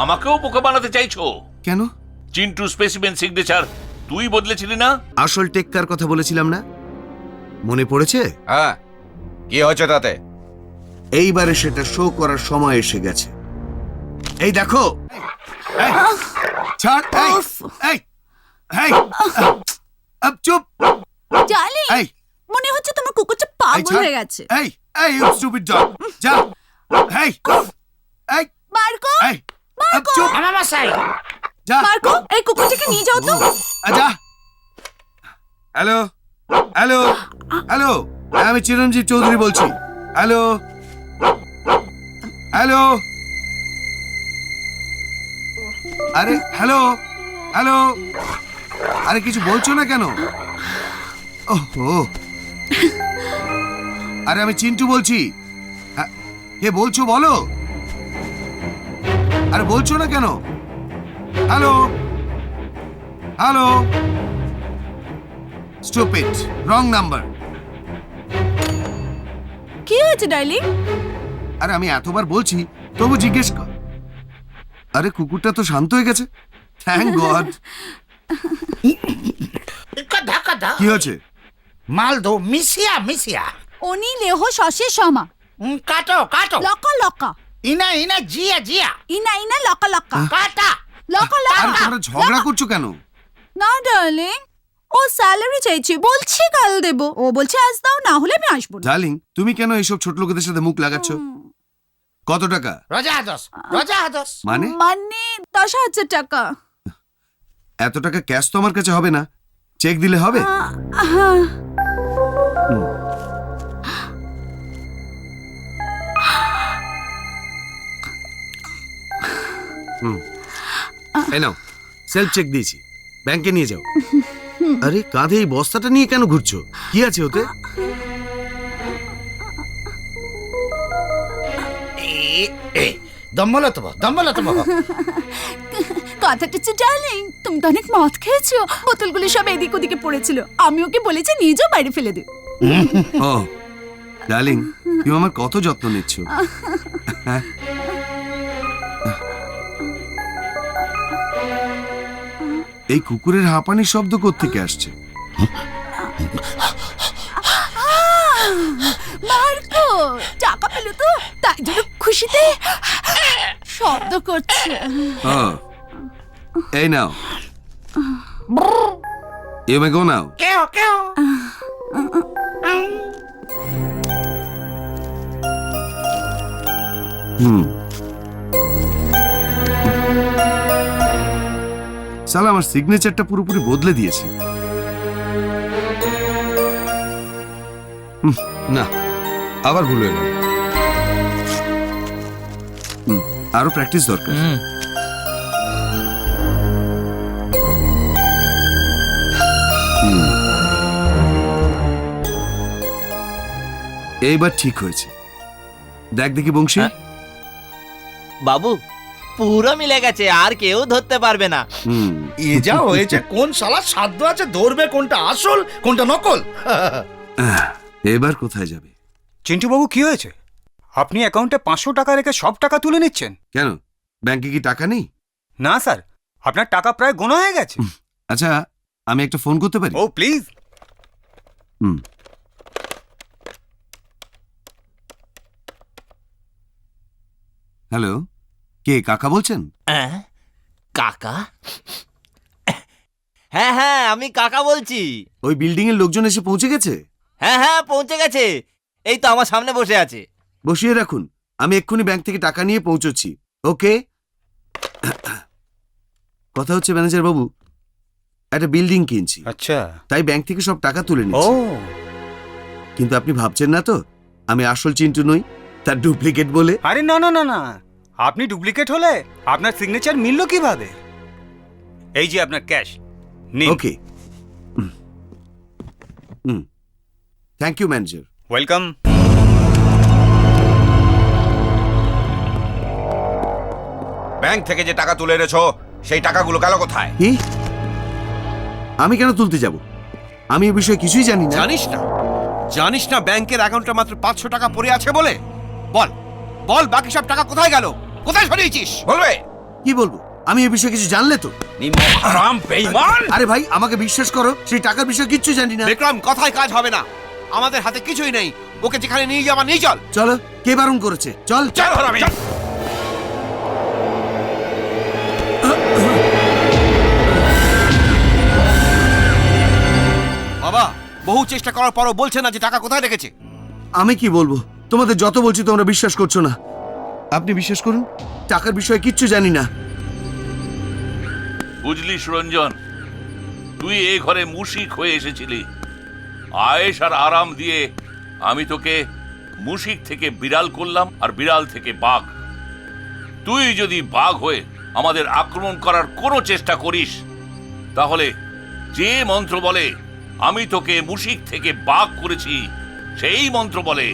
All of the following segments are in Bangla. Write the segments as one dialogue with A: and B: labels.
A: আমাকেও বোকা বানাতে চাইছো?
B: কেন?
A: চিন্টু স্পেসিমেন সিগনেচার তুই বদলেছিলি না?
B: আসল টেক্কার কথা বলেছিলাম না, মনে পড়েছে?
C: হ্যাঁ, কি হয়েছে তাতে?
B: এইবারে সেটা শো করার সময় এসে গেছে। এই দেখো, এই, ছাড়, এই, এই, এই, আব চুপ,
D: ডার্লিং,
B: এই,
D: মনে হচ্ছে তোমার কুকুরটা
B: এই,
D: পাগল
B: ছাড়,
D: হয়ে গেছে।
B: এই, এই, ইউ স্টুপিড ডগ, যা, এই, এই,
D: মার্কো,
B: এই, আব চুপ, যা,
D: মার্কো, এই কুকুরটাকে নিয়ে যাও তো।
B: যা। হ্যালো, হ্যালো, হ্যালো, আমি চিরঞ্জিত চৌধুরী বলছি। হ্যালো, হ্যালো, আরে হ্যালো, হ্যালো, আরে কিছু বলছো না কেন? ওহো, আরে আমি চিন্টু বলছি। কে বলছো বলো? আরে বলছো না কেন? Hello, hello, stupid, wrong number.
D: কি হয়েছে ডার্লিং?
B: আরে আমি এতবার বলছি তবু জিজ্ঞেস কর। আরে কুকুরটা তো শান্ত হয়ে গেছে, থ্যাংক গড। কি হয়েছে?
E: মালদো মিশিয়া মিশিয়া
D: ওনি লেহ শশে সমা
E: কাটো কাটো
D: লকা লকা
E: ইনা ইনা জিয়া জিয়া
D: ইনা ইনা লকা লকা
E: কাটা
D: লকা
B: আরে
D: লকা।
B: তোমরা ঝগড়া করছো কেন?
D: না ডার্লিং, ও স্যালারি চাইছে, বলছি কাল দেবো, ও বলছে আজ দাও, না হলে আমি আসবো না।
B: ডার্লিং, তুমি কেন এইসব ছোট লোকেদের সাথে মুখ লাগাচ্ছ? কত টাকা?
E: রজা হাদস
B: মানে
D: মানে 10,000 টাকা।
B: এত টাকা ক্যাশ তো আমার কাছে হবে না, চেক দিলে হবে?
D: হ্যাঁ।
B: এই নাও, সেলফ চেক দিয়েছি, ব্যাংকে নিয়ে যাও। আরে কাঁধে এই বস্তাটা নিয়ে কেন ঘুরছো? কি আছে ওতে?
E: দম্বল তো
D: কথাটা হচ্ছে ডার্লিং, তুমি তো অনেক মদ খেয়েছো, বোতলগুলো সব এদিক ওদিকে পড়েছিল, আমি ওকে বলেছি নিয়ে যাও, বাইরে ফেলে দিও।
B: ও ডার্লিং, তুমি আমার কত যত্ন নিচ্ছ। হ্যাঁ? এই কুকুরের হাঁপানির শব্দ কোত্থেকে আসছে?
D: মার্কো টাকা পেলো তো, তাই জন্য খুশিতে শব্দ করছে।
B: ও, এই নাও, ইউ মে গো নাও।
E: কেও কেও
B: সালা আমার সিগনেচারটা পুরোপুরি বদলে দিয়েছে। না, আবার ভুল হয়ে গেল। আরো প্র্যাকটিস দরকার। এইবার ঠিক হয়েছে, দেখ দেখি বংশী।
F: বাবু পুরো মিলে গেছে, আর কেউ ধরতে পারবে না।
E: এ যা হয়েছে, কোন শালা সাধ্য আছে ধরবে কোনটা আসল কোনটা নকল?
B: এবার কোথায় যাবে?
G: চিন্টু বাবু, কি হয়েছে? আপনি অ্যাকাউন্টে 500 টাকা রেখে সব টাকা তুলে নিচ্ছেন?
B: কেন, ব্যাংকে কি টাকা নেই?
G: না স্যার, আপনার টাকা প্রায় গোনা হয়ে গেছে।
B: আচ্ছা, আমি একটা ফোন করতে পারি?
G: ও প্লিজ।
B: হ্যালো, কে কাকা বলছেন?
F: কাকা? হ্যাঁ হ্যাঁ, আমি কাকা বলছি।
B: ওই বিল্ডিং এর লোকজন এসে পৌঁছে গেছে?
F: হ্যাঁ হ্যাঁ, পৌঁছে গেছে, এই তো আমার সামনে বসে আছে।
B: বসিয়ে রাখুন, আমি এক্ষুনি ব্যাংক থেকে টাকা নিয়ে পৌঁছচ্ছি। ওকে। কথা হচ্ছে ম্যানেজার বাবু, একটা বিল্ডিং কিনছি,
G: আচ্ছা,
B: তাই ব্যাংক থেকে সব টাকা তুলে
G: ও
B: নিচ্ছি। কিন্তু আপনি ভাবছেন না তো আমি আসল চিন্টু নই, তার ডুপ্লিকেট বলে?
G: আরে না না না না, আপনি ডুপ্লিকেট হলে আপনার সিগনেচার মিললো কিভাবে? এই যে আপনার ক্যাশ নিন।
B: Okay, thank you manager.
G: Welcome.
C: Bank থেকে যে টাকা তুলে এনেছো সেই টাকাগুলো গেল কোথায়?
B: কি? আমি কেন তুলতে যাব? আমি এই বিষয়ে কিছুই জানি না।
H: জানিস না ব্যাংকের অ্যাকাউন্টে মাত্র 500 টাকা পড়ে আছে বলে? বল বল, বাকি সব টাকা কোথায় গেল? কোথায় সরিয়েছিস?
C: বলবে?
B: কি বলবো? আমি এই বিষয়ে কিছু জানলে তো।
C: নিমরাম বেঈমান!
B: আরে ভাই, আমাকে বিশ্বাস করো, সেই টাকার বিষয়ে কিচ্ছু জানি না।
H: বিক্রম, কথায় কাজ হবে না। আমাদের হাতে কিছুই নেই। ওকে যেখানে নিয়ে যাবা নিয়ে চল।
B: চলো, কে বারণ করেছে? চল
C: চল হারামি!
H: বাবা, বহু চেষ্টা করার পরও বলছে না যে টাকা কোথায় রেখেছে।
B: আমি কি বলবো? তোমাদের যত বলছি তোমরা বিশ্বাস করছো না। আপনি বিশ্বাস করুন, টাকার বিষয়ে কিচ্ছু জানি না।
A: বুঝলি সুরঞ্জন, তুই এই ঘরে মুশিক হয়ে এসেছিলি। আয়েশ আর আরাম দিয়ে আমি তোকে মুশিক থেকে বিড়াল করলাম, আর বিড়াল থেকে বাঘ। তুই যদি বাঘ হয়ে আমাদের আক্রমণ করার কোনো চেষ্টা করিস, তাহলে যে মন্ত্র বলে আমি তোকে মুশিক থেকে বাঘ করেছি, সেই মন্ত্র বলে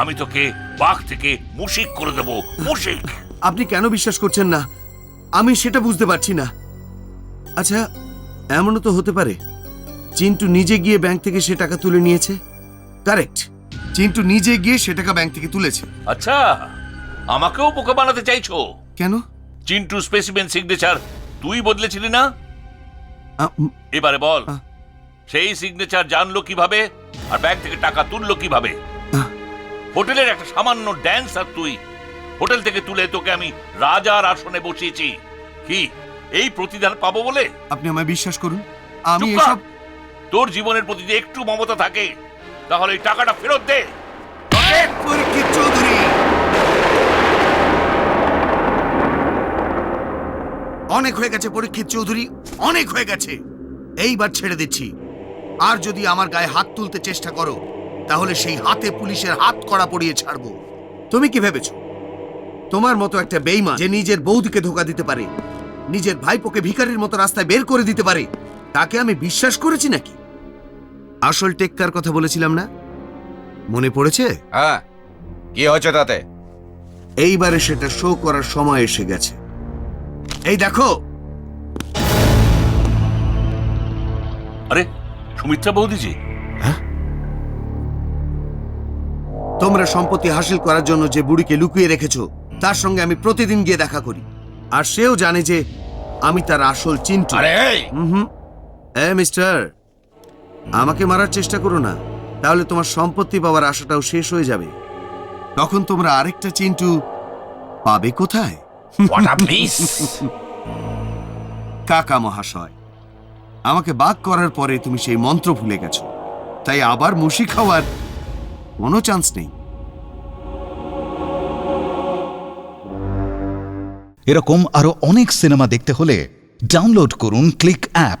A: আমি তোকে বাঘ থেকে মুশিক করে দেব। মুশিক!
B: আপনি কেন বিশ্বাস করছেন না আমি সেটা বুঝতে পারছি না। আচ্ছা, এমনও তো হতে পারে চিন্টু নিজে গিয়ে ব্যাংক থেকে সে টাকা তুলে নিয়েছে। কারেক্ট, চিন্টু নিজে গিয়ে সে টাকা ব্যাংক থেকে তুলেছে।
A: আচ্ছা, আমাকেও বোকা বানাতে চাইছো?
B: কেন?
A: চিন্টু স্পেসিমেন সিগনেচার তুই বদলেছিলি না? এবারে বল, সেই সিগনেচার জানলো কিভাবে, আর ব্যাংক থেকে টাকা তুললো কিভাবে? হোটেলের একটা সামান্য ড্যান্সার তুই। হোটেল থেকে তুলে তোকে আমি রাজার আসনে বসিয়েছি। কি এই প্রতিদান পাবো বলে?
B: আপনি আমায় বিশ্বাস করুন, আমি
A: চুপ কর।
B: এসব।
A: তোর জীবনের প্রতি যে একটু মমতা থাকে, তাহলে এই টাকাটা ফেরত দে।
B: পরীক্ষিত চৌধুরী, অনেক হয়ে গেছে পরীক্ষিত চৌধুরী, অনেক হয়ে গেছে। এইবার ছেড়ে দিচ্ছি। আর যদি আমার গায়ে হাত তুলতে চেষ্টা করো, তাহলে সেই হাতে পুলিশের হাত কড়া পড়িয়ে ছাড়বো। তুমি কি ভেবেছো তোমার মতো একটা বেঈমান যে নিজের বৌদিকে ধোকা দিতে পারে, নিজের ভাইপোকে ভিখারির মতো রাস্তায় বের করে দিতে পারে, তাকে আমি বিশ্বাস করেছি নাকি? আসল টেক্কার কথা বলেছিলাম না, মনে পড়েছে?
C: হ্যাঁ, কি হয়েছে তাতে?
B: এইবারে সেটা শো করার সময় এসে গেছে। এই দেখো।
A: আরে সুমিত্রা বৌদিজি,
B: তোমরা সম্পত্তি হাসিল করার জন্য যে বুড়িকে লুকিয়ে রেখেছো, তার সঙ্গে আমি প্রতিদিন গিয়ে দেখা করি, আর সেও জানে যে আমি তার আসল চিন্টু।
C: আরে এই!
B: মিস্টার, আমাকে মারার চেষ্টা করো না, তাহলে তোমার সম্পত্তি পাওয়ার আশাটাও শেষ হয়ে যাবে। তখন তোমরা আরেকটা চিন্টু পাবে কোথায়?
C: What a miss!
B: কাকা মহাশয়, আমাকে বাগ করার পরে তুমি সেই মন্ত্র ভুলে গেছো, তাই আবার মুশি খাওয়ার কোনো চান্স নেই।
I: এরকম আরো অনেক সিনেমা দেখতে হলে ডাউনলোড করুন ক্লিক অ্যাপ।